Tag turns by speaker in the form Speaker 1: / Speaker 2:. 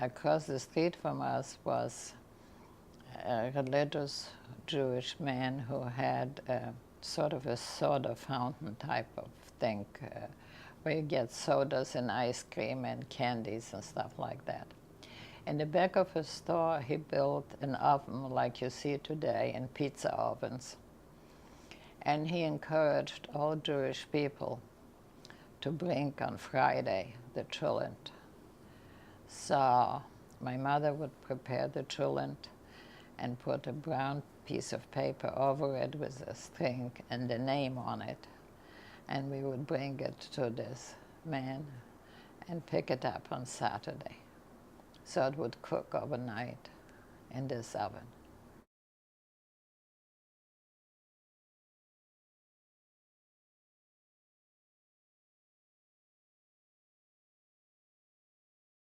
Speaker 1: across the street from us was a religious Jewish man who had sort of a soda fountain type of thing, where you get sodas and ice cream and candies and stuff like that. In the back of his store, he built an oven like you see today in pizza ovens. And he encouraged all Jewish people to bring on Friday the cholent. So my mother would prepare the cholent and put a brown piece of paper over it with a string and the name on it. And we would bring it to this man and pick it up on Saturday. So it would cook overnight in this oven.